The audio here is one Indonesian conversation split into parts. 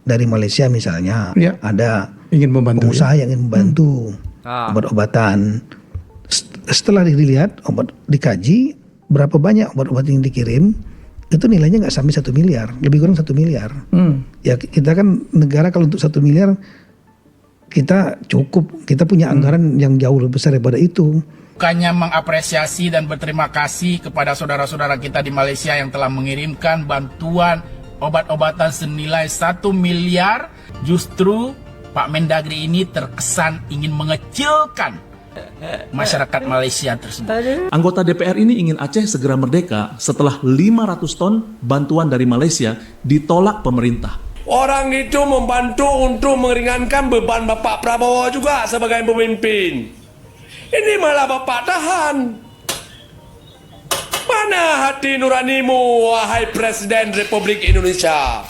dari Malaysia misalnya, Ya. ada Ingin membantu. pengusaha yang ingin membantu obat-obatan. Setelah dilihat obat, dikaji berapa banyak obat-obat yang dikirim, itu nilainya nggak sampai 1 miliar, lebih kurang 1 miliar. Ya kita kan negara kalau untuk 1 miliar kita cukup, kita punya anggaran yang jauh lebih besar daripada itu. Bukannya mengapresiasi dan berterima kasih kepada saudara-saudara kita di Malaysia yang telah mengirimkan bantuan obat-obatan senilai 1 miliar, justru Pak Mendagri ini terkesan ingin mengecilkan masyarakat Malaysia tersebut. Anggota DPR ini ingin Aceh segera merdeka setelah 500 ton bantuan dari Malaysia ditolak pemerintah. Orang itu membantu untuk meringankan beban Bapak Prabowo juga sebagai pemimpin. Ini malah Bapak tahan. Mana hati nuranimu, wahai Presiden Republik Indonesia?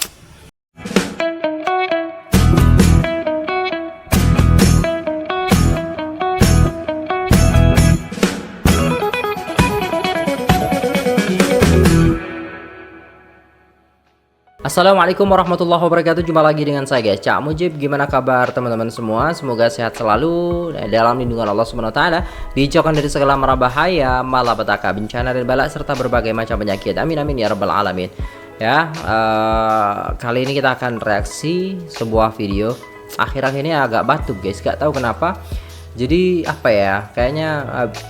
Assalamualaikum warahmatullahi wabarakatuh. Jumpa lagi dengan saya guys, Cak Mujib. Gimana kabar teman-teman semua? Semoga sehat selalu dalam lindungan Allah Subhanahu wa taala, dijauhkan dari segala mara bahaya, malapetaka, bencana dan bala serta berbagai macam penyakit. Amin amin ya rabbal alamin. Ya, kali ini kita akan reaksi sebuah video. Akhir-akhir ini agak batuk guys, gak tahu kenapa. Jadi apa ya, kayaknya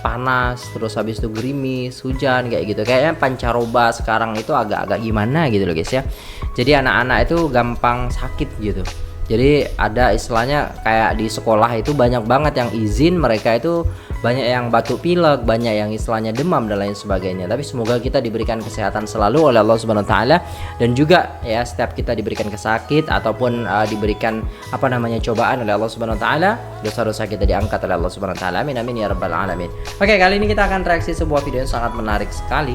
panas, terus habis itu gerimis, hujan kayak gitu. Kayaknya pancaroba sekarang itu agak-agak gimana gitu loh guys ya. Jadi anak-anak itu gampang sakit gitu. Jadi ada istilahnya kayak di sekolah itu banyak banget yang izin, mereka itu banyak yang batuk pilek, banyak yang istilahnya demam dan lain sebagainya. Tapi semoga kita diberikan kesehatan selalu oleh Allah Subhanahu wa taala, dan juga ya setiap kita diberikan kesakit ataupun diberikan apa namanya cobaan oleh Allah Subhanahu wa taala, dosa-dosa kita diangkat oleh Allah Subhanahu wa taala. Amin amin ya rabbal alamin. Oke, kali ini kita akan reaksi sebuah video yang sangat menarik sekali.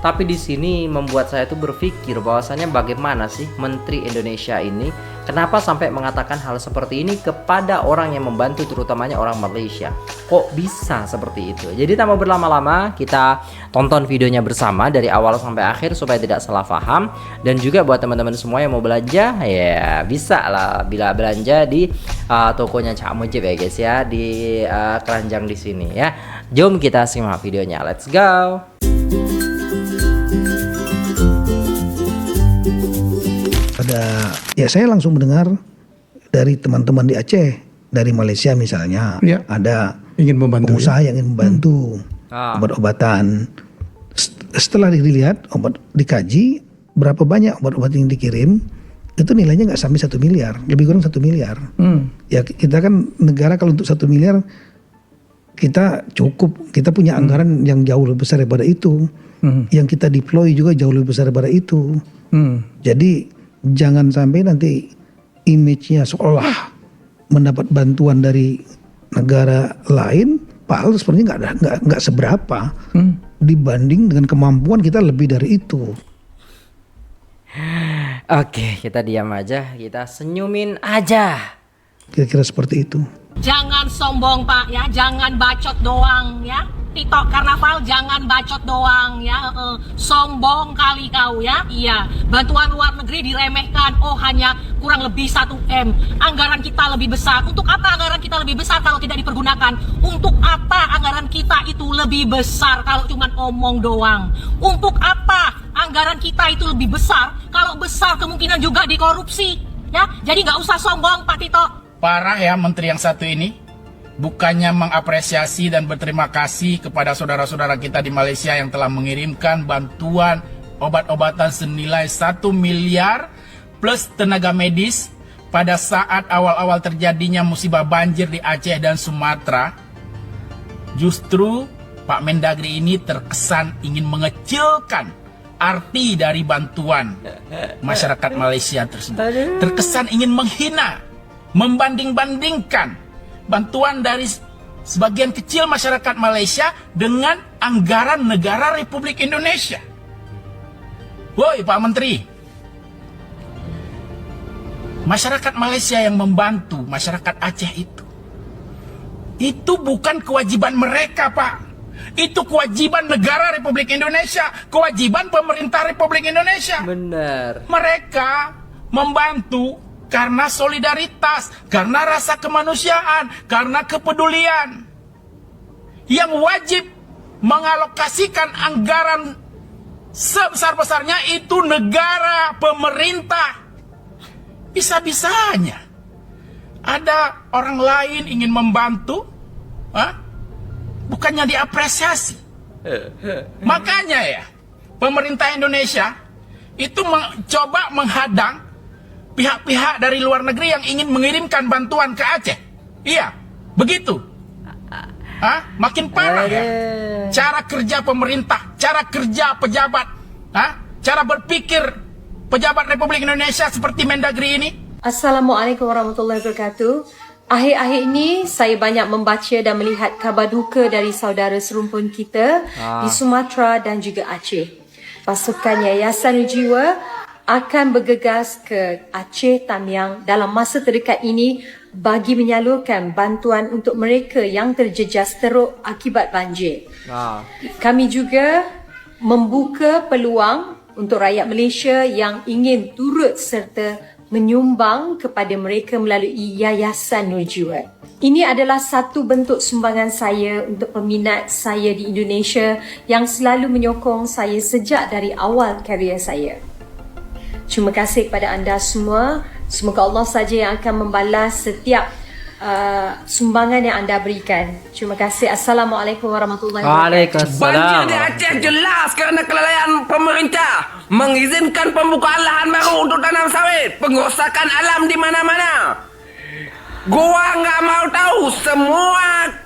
Tapi di sini membuat saya tuh berpikir bahwasannya bagaimana sih Menteri Indonesia ini kenapa sampai mengatakan hal seperti ini kepada orang yang membantu, terutamanya orang Malaysia. Kok bisa seperti itu? Jadi tanpa berlama-lama kita tonton videonya bersama dari awal sampai akhir supaya tidak salah paham. Dan juga buat teman-teman semua yang mau belanja, ya bisa lah bila belanja di tokonya Cak Mujib ya guys ya, di keranjang di sini ya. Jom kita simak videonya. Let's go. Ya saya langsung mendengar dari teman-teman di Aceh, dari Malaysia misalnya, Ya. ada Ingin membantu. pengusaha yang ingin membantu obat-obatan. Setelah dilihat obat, dikaji berapa banyak obat-obat yang dikirim, itu nilainya nggak sampai 1 miliar, lebih kurang 1 miliar. Ya kita kan negara kalau untuk 1 miliar kita cukup, kita punya anggaran yang jauh lebih besar daripada itu. Yang kita deploy juga jauh lebih besar daripada itu. Jadi jangan sampai nanti image-nya seolah mendapat bantuan dari negara lain, padahal sebenarnya nggak seberapa dibanding dengan kemampuan kita lebih dari itu. Oke, kita diam aja, kita senyumin aja. Kira-kira seperti itu. Jangan sombong Pak ya, jangan bacot doang ya. TikTok Karnaval jangan bacot doang ya. Sombong kali kau ya. Iya, bantuan luar negeri diremehkan. Oh hanya kurang lebih 1 M. Anggaran kita lebih besar. Untuk apa anggaran kita lebih besar kalau tidak dipergunakan? Untuk apa anggaran kita itu lebih besar kalau cuma omong doang? Untuk apa anggaran kita itu lebih besar kalau besar kemungkinan juga dikorupsi ya? Jadi nggak usah sombong Pak Tito. Parah ya menteri yang satu ini. Bukannya mengapresiasi dan berterima kasih kepada saudara-saudara kita di Malaysia yang telah mengirimkan bantuan obat-obatan senilai 1 miliar plus tenaga medis pada saat awal-awal terjadinya musibah banjir di Aceh dan Sumatera. Justru Pak Mendagri ini terkesan ingin mengecilkan arti dari bantuan masyarakat Malaysia tersebut. Terkesan ingin menghina, membanding-bandingkan bantuan dari sebagian kecil masyarakat Malaysia dengan anggaran negara Republik Indonesia. Woi Pak Menteri, masyarakat Malaysia yang membantu masyarakat Aceh itu bukan kewajiban mereka Pak. Itu kewajiban negara Republik Indonesia, kewajiban pemerintah Republik Indonesia. Benar. Mereka membantu karena solidaritas, karena rasa kemanusiaan, karena kepedulian. Yang wajib mengalokasikan anggaran sebesar-besarnya itu negara, pemerintah. Bisa-bisanya ada orang lain ingin membantu, bukannya diapresiasi. Makanya ya, pemerintah Indonesia itu mencoba menghadang pihak-pihak dari luar negeri yang ingin mengirimkan bantuan ke Aceh. Iya, begitu. Makin parah ya. Cara kerja pemerintah, cara kerja pejabat, cara berpikir pejabat Republik Indonesia seperti Mendagri ini. Assalamualaikum warahmatullahi wabarakatuh. Akhir-akhir ini saya banyak membaca dan melihat kabar duka dari saudara serumpun kita di Sumatera dan juga Aceh. Pasukan Yayasan Jiwa akan bergegas ke Aceh Tamiang dalam masa terdekat ini bagi menyalurkan bantuan untuk mereka yang terjejas teruk akibat banjir. Kami juga membuka peluang untuk rakyat Malaysia yang ingin turut serta menyumbang kepada mereka melalui Yayasan Nur Jiwa. Ini adalah satu bentuk sumbangan saya untuk peminat saya di Indonesia yang selalu menyokong saya sejak dari awal karier saya. Terima kasih kepada anda semua. Semoga Allah saja yang akan membalas setiap sumbangan yang anda berikan. Terima kasih. Assalamualaikum warahmatullahi wabarakatuh. Banjir di Aceh jelas kerana kelalaian pemerintah mengizinkan pembukaan lahan baru untuk tanam sawit, pengerosakan alam di mana-mana. Gua nggak mau tahu, semua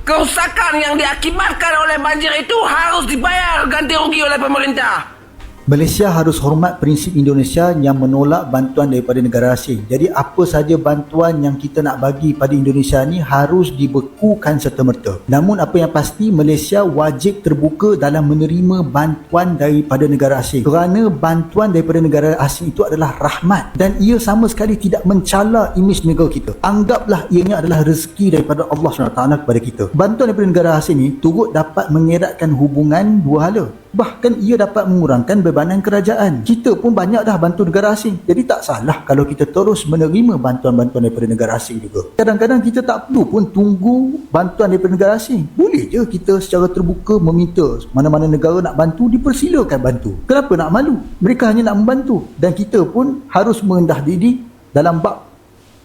kerusakan yang diakibatkan oleh banjir itu harus dibayar ganti rugi oleh pemerintah. Malaysia harus hormat prinsip Indonesia yang menolak bantuan daripada negara asing. Jadi apa saja bantuan yang kita nak bagi pada Indonesia ni harus dibekukan serta-merta. Namun apa yang pasti, Malaysia wajib terbuka dalam menerima bantuan daripada negara asing. Kerana bantuan daripada negara asing itu adalah rahmat dan ia sama sekali tidak mencela imej negara kita. Anggaplah ianya adalah rezeki daripada Allah SWT kepada kita. Bantuan daripada negara asing ni turut dapat mengeratkan hubungan dua hala. Bahkan ia dapat mengurangkan bebanan kerajaan. Kita pun banyak dah bantu negara asing. Jadi tak salah kalau kita terus menerima bantuan-bantuan daripada negara asing juga. Kadang-kadang kita tak perlu pun tunggu bantuan daripada negara asing. Boleh je kita secara terbuka meminta mana-mana negara nak bantu, dipersilakan bantu. Kenapa nak malu? Mereka hanya nak membantu. Dan kita pun harus merendah diri dalam bab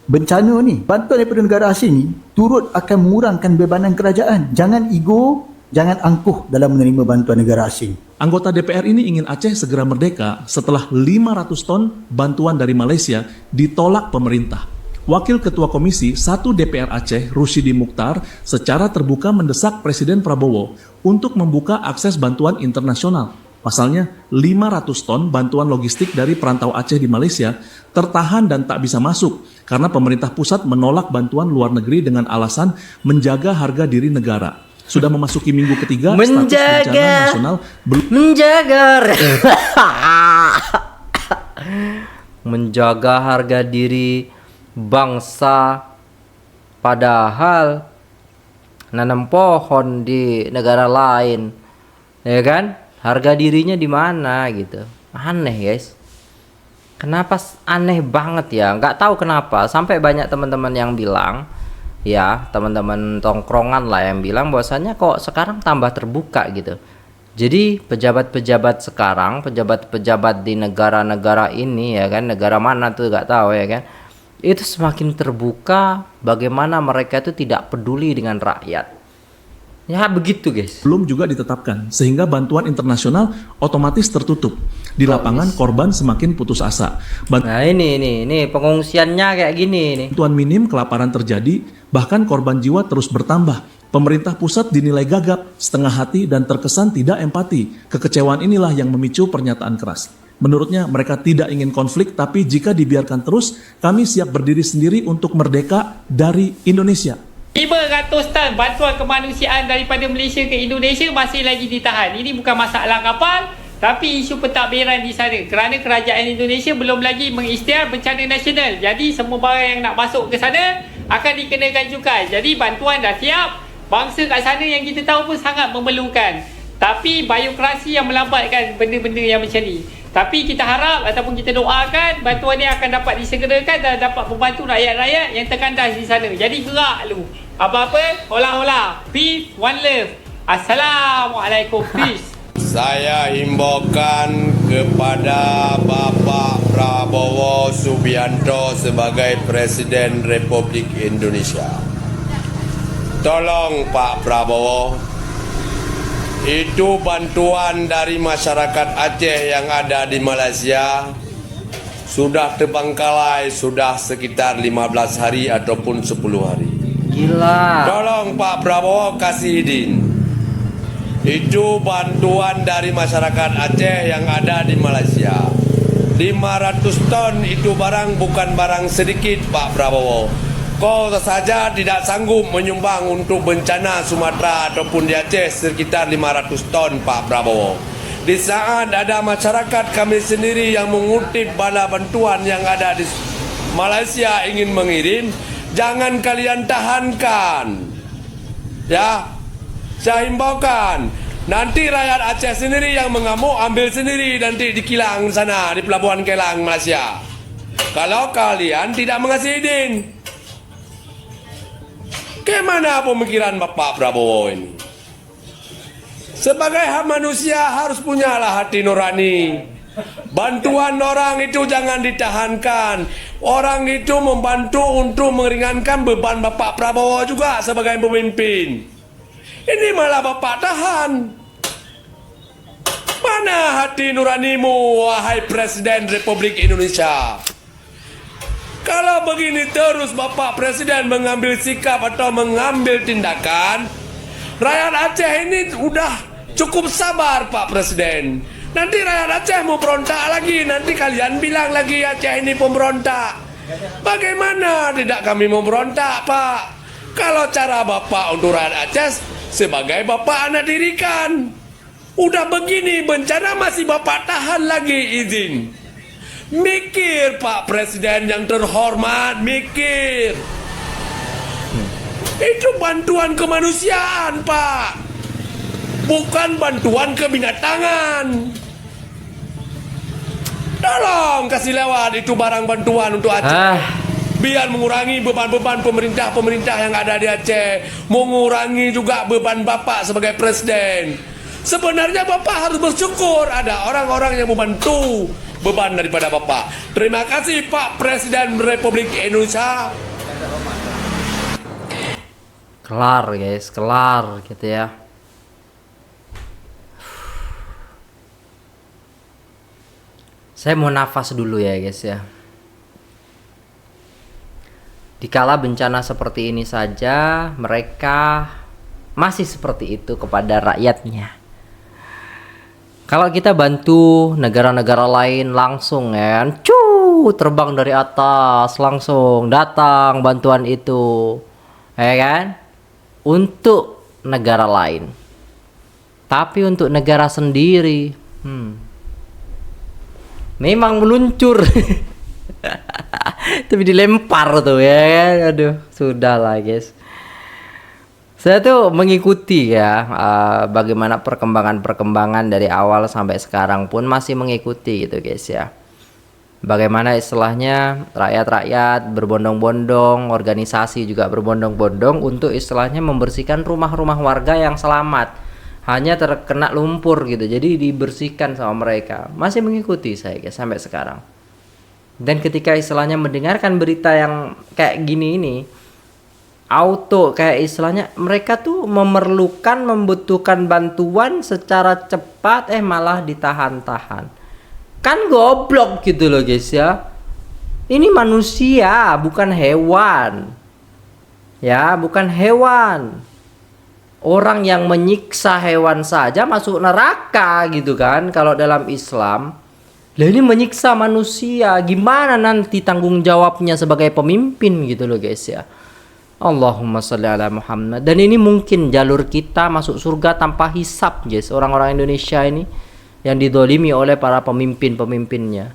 bencana ni. Bantuan daripada negara asing ni turut akan mengurangkan bebanan kerajaan. Jangan ego, jangan angkuh dalam menerima bantuan negara asing. Anggota DPR ini ingin Aceh segera merdeka setelah 500 ton bantuan dari Malaysia ditolak pemerintah. Wakil Ketua Komisi 1 DPR Aceh, Rusyidi Mukhtar, secara terbuka mendesak Presiden Prabowo untuk membuka akses bantuan internasional. Pasalnya, 500 ton bantuan logistik dari perantau Aceh di Malaysia tertahan dan tak bisa masuk karena pemerintah pusat menolak bantuan luar negeri dengan alasan menjaga harga diri negara. Sudah memasuki minggu ketiga, status bencana nasional menjaga harga diri bangsa, padahal nanam pohon di negara lain, ya kan? Harga dirinya di mana gitu? Aneh guys. Kenapa aneh banget ya? Nggak tahu kenapa. Sampai banyak teman-teman yang bilang, ya teman-teman tongkrongan lah yang bilang bahwasanya kok sekarang tambah terbuka gitu. Jadi pejabat-pejabat sekarang, pejabat-pejabat di negara-negara ini ya kan, negara mana tuh nggak tahu ya kan, itu semakin terbuka bagaimana mereka itu tidak peduli dengan rakyat. Ya begitu guys. Belum juga ditetapkan sehingga bantuan internasional otomatis tertutup. Di lapangan korban semakin putus asa. Nah ini pengungsiannya kayak gini nih. Bantuan minim, kelaparan terjadi, bahkan korban jiwa terus bertambah. Pemerintah pusat dinilai gagap, setengah hati dan terkesan tidak empati. Kekecewaan inilah yang memicu pernyataan keras. Menurutnya mereka tidak ingin konflik, tapi jika dibiarkan terus, kami siap berdiri sendiri untuk merdeka dari Indonesia. 500 ton bantuan kemanusiaan daripada Malaysia ke Indonesia masih lagi ditahan. Ini bukan masalah kapal, tapi isu pentadbiran di sana. Kerana kerajaan Indonesia belum lagi mengisytiar bencana nasional. Jadi semua barang yang nak masuk ke sana akan dikenakan cukai. Jadi bantuan dah siap. Bangsa kat sana yang kita tahu pun sangat memerlukan. Tapi biokrasi yang melambatkan benda-benda yang macam ni. Tapi kita harap ataupun kita doakan bantuan ni akan dapat disegerakan dan dapat membantu rakyat-rakyat yang terkandas di sana. Jadi gerak lu. Apa-apa, hola-hola. Peace, one love. Assalamualaikum. Peace. Saya himbaukan kepada Bapak Prabowo Subianto sebagai Presiden Republik Indonesia. Tolong Pak Prabowo, itu bantuan dari masyarakat Aceh yang ada di Malaysia sudah terbengkalai sudah sekitar 15 hari ataupun 10 hari. Gila. Tolong Pak Prabowo kasih izin. Itu bantuan dari masyarakat Aceh yang ada di Malaysia. 500 ton itu barang bukan barang sedikit Pak Prabowo. Kau saja tidak sanggup menyumbang untuk bencana Sumatera ataupun di Aceh sekitar 500 ton Pak Prabowo. Di saat ada masyarakat kami sendiri yang mengutip bala bantuan yang ada di Malaysia ingin mengirim, jangan kalian tahankan. Ya, saya himbaukan. Nanti rakyat Aceh sendiri yang mengamuk, ambil sendiri nanti di Kilang sana, di Pelabuhan Kelang Malaysia. Kalau kalian tidak mengasih izin. Bagaimana pemikiran Bapak Prabowo ini? Sebagai manusia harus punyalah hati nurani. Bantuan orang itu jangan ditahankan. Orang itu membantu untuk meringankan beban Bapak Prabowo juga sebagai pemimpin. Ini malah Bapak tahan. Mana hati nuranimu, wahai Presiden Republik Indonesia? Kalau begini terus Bapak Presiden mengambil sikap atau mengambil tindakan, rakyat Aceh ini udah cukup sabar Pak Presiden. Nanti rakyat Aceh mau berontak lagi, nanti kalian bilang lagi Aceh ini pemberontak. Bagaimana tidak kami mau berontak Pak? Kalau cara Bapak untuk rakyat Aceh sebagai Bapak anak dirikan. Udah begini bencana masih Bapak tahan lagi izin. Mikir Pak Presiden yang terhormat, mikir. Itu bantuan kemanusiaan Pak, bukan bantuan kebinatangan. Tolong kasih lewat itu barang bantuan untuk Aceh. Biar mengurangi beban-beban pemerintah-pemerintah yang ada di Aceh. Mengurangi juga beban Bapak sebagai Presiden. Sebenarnya Bapak harus bersyukur ada orang-orang yang membantu beban daripada Bapak. Terima kasih Pak Presiden Republik Indonesia. Kelar guys, kelar gitu ya. Saya mau nafas dulu ya guys ya. Dikala bencana seperti ini saja mereka masih seperti itu kepada rakyatnya. Kalau kita bantu negara-negara lain langsung ya, terbang dari atas langsung datang bantuan itu, ya kan? Untuk negara lain. Tapi untuk negara sendiri, memang meluncur. Tapi dilempar tuh ya kan? Aduh, sudahlah guys. Saya tuh mengikuti ya bagaimana perkembangan dari awal sampai sekarang pun masih mengikuti gitu guys ya. Bagaimana istilahnya rakyat-rakyat berbondong-bondong, organisasi juga berbondong-bondong untuk istilahnya membersihkan rumah-rumah warga yang selamat. Hanya terkena lumpur gitu, jadi dibersihkan sama mereka. Masih mengikuti saya guys sampai sekarang. Dan ketika istilahnya mendengarkan berita yang kayak gini ini, auto kayak istilahnya mereka tuh membutuhkan bantuan secara cepat malah ditahan-tahan. Kan goblok gitu loh guys ya. Ini manusia bukan hewan. Ya, bukan hewan. Orang yang menyiksa hewan saja masuk neraka gitu kan kalau dalam Islam. Lah ini menyiksa manusia, gimana nanti tanggung jawabnya sebagai pemimpin gitu loh guys ya. Allahumma sholli ala Muhammad. Dan ini mungkin jalur kita masuk surga tanpa hisab guys. Orang-orang Indonesia ini yang didolimi oleh para pemimpin-pemimpinnya.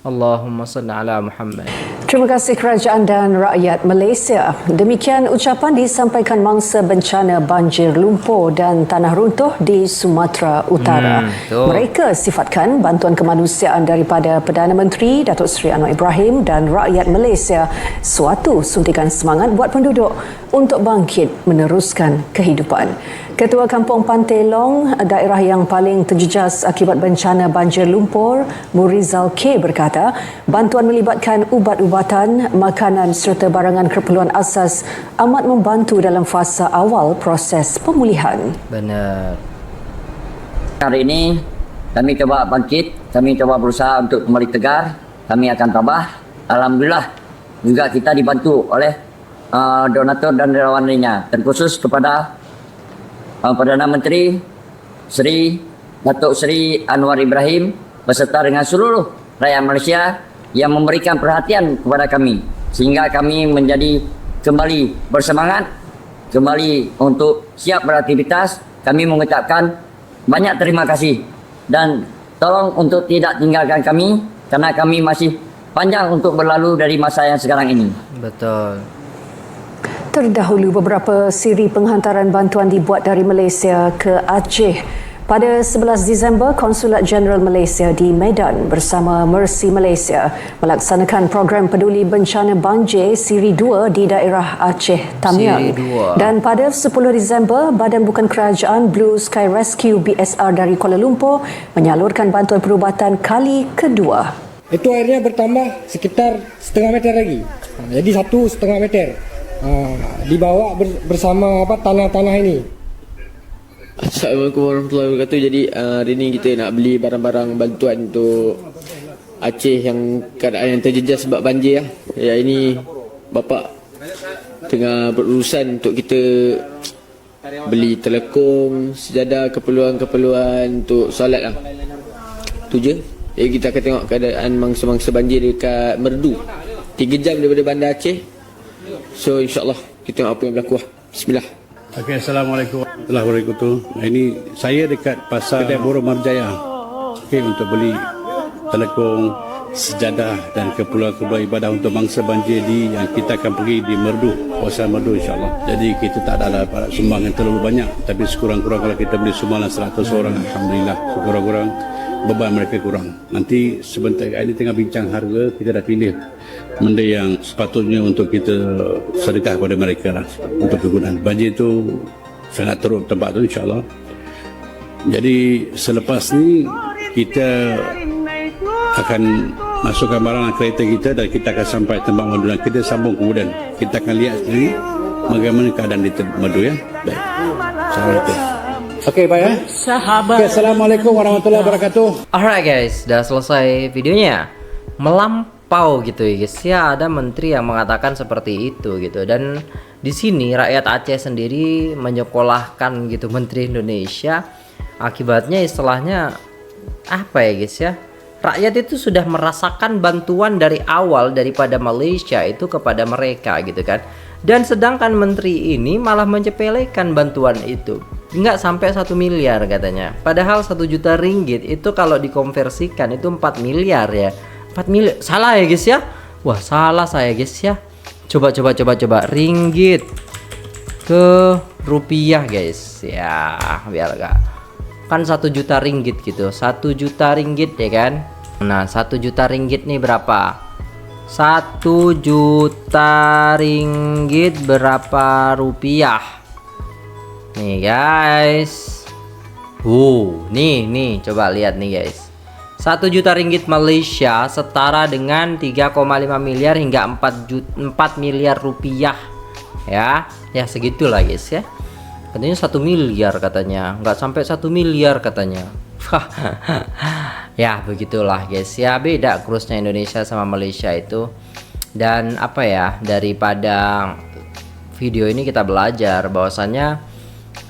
Allahumma sholli ala Muhammad. Terima kasih kerajaan dan rakyat Malaysia. Demikian ucapan disampaikan mangsa bencana banjir lumpur dan tanah runtuh di Sumatera Utara. Mereka sifatkan bantuan kemanusiaan daripada Perdana Menteri Datuk Seri Anwar Ibrahim dan rakyat Malaysia suatu suntikan semangat buat penduduk untuk bangkit meneruskan kehidupan. Ketua Kampung Pantai Long, daerah yang paling terjejas akibat bencana banjir lumpur, Murizal K berkata, bantuan melibatkan ubat-ubatan, makanan serta barangan keperluan asas amat membantu dalam fasa awal proses pemulihan. Benar. Hari ini kami coba bangkit, kami coba berusaha untuk kembali tegar, kami akan tabah. Alhamdulillah juga kita dibantu oleh donatur dan relawan lainnya, terkhusus kepada Perdana Menteri Seri Datuk Seri Anwar Ibrahim beserta dengan seluruh rakyat Malaysia yang memberikan perhatian kepada kami sehingga kami menjadi kembali bersemangat, kembali untuk siap beraktivitas. Kami mengucapkan banyak terima kasih dan tolong untuk tidak tinggalkan kami karena kami masih panjang untuk berlalu dari masa yang sekarang ini. Betul. Terdahulu beberapa siri penghantaran bantuan dibuat dari Malaysia ke Aceh. Pada 11 Disember, Konsulat Jeneral Malaysia di Medan bersama Mercy Malaysia melaksanakan program peduli bencana banjir siri 2 di daerah Aceh Tamiang. Dan pada 10 Disember, Badan Bukan Kerajaan Blue Sky Rescue BSR dari Kuala Lumpur menyalurkan bantuan perubatan kali kedua. Itu airnya bertambah sekitar setengah meter lagi. Jadi 1,5 meter. Dibawa bersama tanah-tanah ini. Assalamualaikum warahmatullahi wabarakatuh. Jadi hari ini kita nak beli barang-barang bantuan untuk Aceh yang keadaan yang terjejas sebab banjir. Ya, ini bapa tengah berurusan untuk kita beli telekong, sejadah, keperluan-keperluan untuk solat lah. Tu je. Jadi kita akan tengok keadaan mangsa-mangsa banjir dekat Merdu. 3 jam daripada bandar Aceh. So insyaAllah kita tengok apa yang berlaku. Bismillah. Okay, Assalamualaikum warahmatullahi wabarakatuh. Ini saya dekat pasar Kedai Borong Marjaya. Okay, untuk beli telekong, sejadah dan keperluan-keperluan ibadah untuk mangsa banjir yang kita akan pergi di Merdu, kawasan Merdu insyaAllah. Jadi kita tak ada sumbangan terlalu banyak, tapi sekurang-kurang kalau kita beli sumbangan 100 orang, Alhamdulillah. Sekurang-kurang beban mereka kurang. Nanti sebentar ini tengah bincang harga, kita dah pilih benda yang sepatutnya untuk kita sedekah kepada mereka lah, untuk kegunaan. Banjir itu sangat teruk tempat tu insyaAllah. Jadi selepas ni kita akan masukkan barang kereta kita dan kita akan sampai tempat Merdu dan kita sambung kemudian. Kita akan lihat sendiri bagaimana keadaan di Merdu ya. Baik. Assalamualaikum. Okey, baik ya. Okay, Assalamualaikum warahmatullahi wabarakatuh. Alright guys, dah selesai videonya. Melampau gitu ya guys. Ya, ada menteri yang mengatakan seperti itu gitu. Dan di sini rakyat Aceh sendiri menyekolahkan gitu menteri Indonesia. Akibatnya istilahnya apa ya guys ya? Rakyat itu sudah merasakan bantuan dari awal daripada Malaysia itu kepada mereka gitu kan. Dan sedangkan menteri ini malah mencepelekan bantuan itu. Nggak sampai 1 miliar katanya. Padahal 1 juta ringgit itu kalau dikonversikan itu 4 miliar ya. 4 miliar. Salah ya guys ya? Wah, salah saya guys ya. Coba ringgit ke rupiah guys. Ya, biar gak. Kan 1 juta ringgit gitu. 1 juta ringgit ya kan. Nah, 1 juta ringgit nih berapa? 1 juta ringgit berapa rupiah? Nih guys. Nih coba lihat nih guys. 1 juta ringgit Malaysia setara dengan 3,5 miliar hingga 4 miliar rupiah. Ya segitulah guys ya. Katanya 1 miliar katanya, nggak sampai 1 miliar katanya. Ya begitulah guys ya, beda kursnya Indonesia sama Malaysia itu. Dan apa ya, daripada video ini kita belajar bahwasannya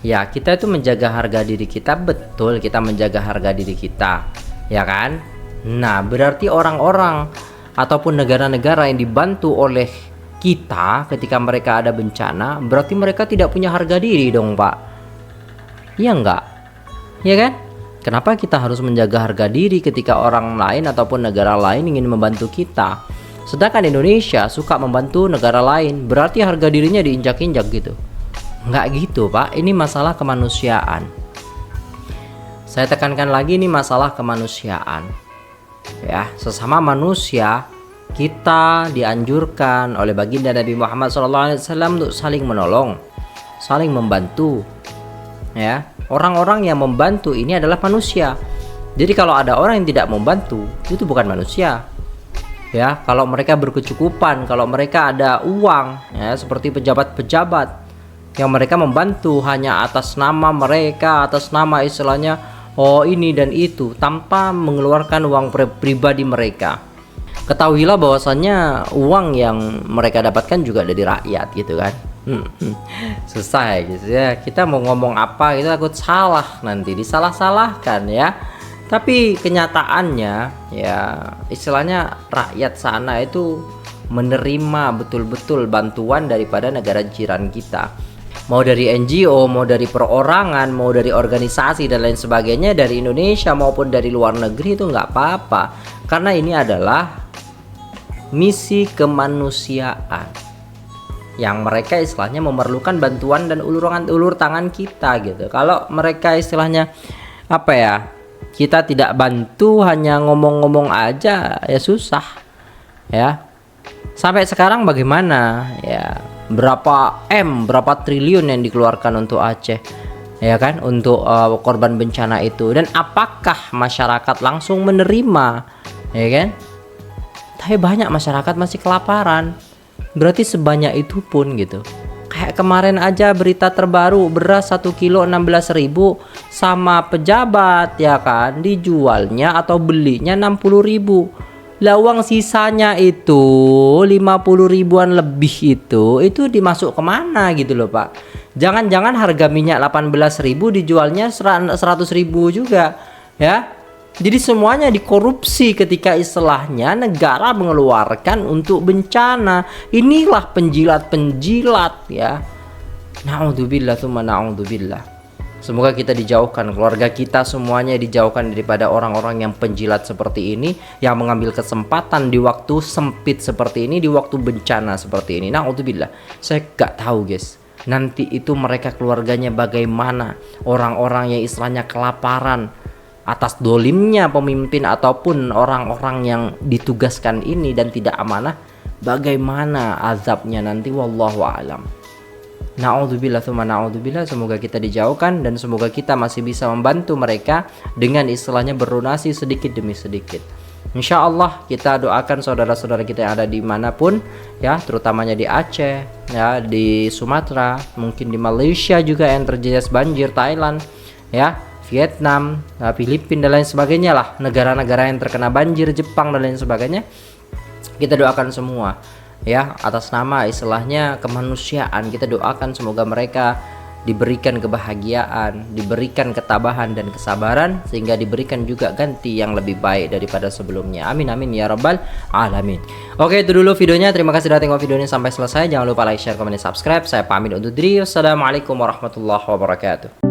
ya kita itu menjaga harga diri kita. Betul, kita menjaga harga diri kita ya kan. Nah berarti orang-orang ataupun negara-negara yang dibantu oleh kita ketika mereka ada bencana, berarti mereka tidak punya harga diri dong pak. Iya enggak? Ya kan? Kenapa kita harus menjaga harga diri ketika orang lain ataupun negara lain ingin membantu kita? Sedangkan Indonesia suka membantu negara lain, berarti harga dirinya diinjak-injak gitu. Nggak gitu Pak, ini masalah kemanusiaan. Saya tekankan lagi, ini masalah kemanusiaan. Ya, sesama manusia kita dianjurkan oleh baginda Nabi Muhammad SAW untuk saling menolong, saling membantu. Ya, orang-orang yang membantu ini adalah manusia. Jadi kalau ada orang yang tidak membantu, itu bukan manusia. Ya, kalau mereka berkecukupan, kalau mereka ada uang, ya, seperti pejabat-pejabat yang mereka membantu hanya atas nama mereka, atas nama istilahnya ini dan itu, tanpa mengeluarkan uang pribadi mereka. Ketahuilah bahwasannya uang yang mereka dapatkan juga dari rakyat gitu kan. Susah gitu ya, kita mau ngomong apa kita takut salah, nanti disalah-salahkan ya. Tapi kenyataannya ya istilahnya rakyat sana itu menerima betul-betul bantuan daripada negara jiran kita. Mau dari NGO, mau dari perorangan, mau dari organisasi dan lain sebagainya, dari Indonesia maupun dari luar negeri itu nggak apa-apa. Karena ini adalah misi kemanusiaan yang mereka istilahnya memerlukan bantuan dan ulur tangan kita gitu. Kalau mereka istilahnya apa ya, kita tidak bantu, hanya ngomong-ngomong aja ya susah ya. Sampai sekarang bagaimana ya, berapa triliun yang dikeluarkan untuk Aceh ya kan, untuk korban bencana itu, dan apakah masyarakat langsung menerima ya kan? Tapi banyak masyarakat masih kelaparan. Berarti sebanyak itu pun gitu. Kayak kemarin aja berita terbaru, beras 1 kilo 16.000 sama pejabat ya kan, dijualnya atau belinya 60.000. Lah uang sisanya itu 50 ribuan lebih itu dimasuk kemana gitu loh Pak. Jangan-jangan harga minyak 18.000 dijualnya 100.000 juga ya. Jadi semuanya dikorupsi ketika istilahnya negara mengeluarkan untuk bencana. Inilah penjilat-penjilat ya. Na'udzubillah tsumma na'udzubillah. Semoga kita dijauhkan, keluarga kita semuanya dijauhkan daripada orang-orang yang penjilat seperti ini, yang mengambil kesempatan di waktu sempit seperti ini, di waktu bencana seperti ini. Na'udzubillah. Saya gak tahu guys, nanti itu mereka keluarganya bagaimana, orang-orang yang istilahnya kelaparan atas dolimnya pemimpin ataupun orang-orang yang ditugaskan ini dan tidak amanah, bagaimana azabnya nanti, wallahu a'lam. Na'udzubillah tsumma na'udzubillah. Semoga kita dijauhkan dan semoga kita masih bisa membantu mereka dengan istilahnya berlunasi sedikit demi sedikit. Insya Allah kita doakan saudara-saudara kita yang ada dimanapun ya, terutamanya di Aceh ya, di Sumatera, mungkin di Malaysia juga yang terjejas banjir, Thailand ya, Vietnam, Filipina dan lain sebagainya lah, negara-negara yang terkena banjir, Jepang dan lain sebagainya. Kita doakan semua ya, atas nama istilahnya kemanusiaan, kita doakan semoga mereka diberikan kebahagiaan, diberikan ketabahan dan kesabaran, sehingga diberikan juga ganti yang lebih baik daripada sebelumnya. Amin amin ya rabbal alamin. Oke, itu dulu videonya. Terima kasih sudah tengok videonya sampai selesai. Jangan lupa like, share, komen, dan subscribe. Saya pamit undur diri. Wassalamualaikum warahmatullahi wabarakatuh.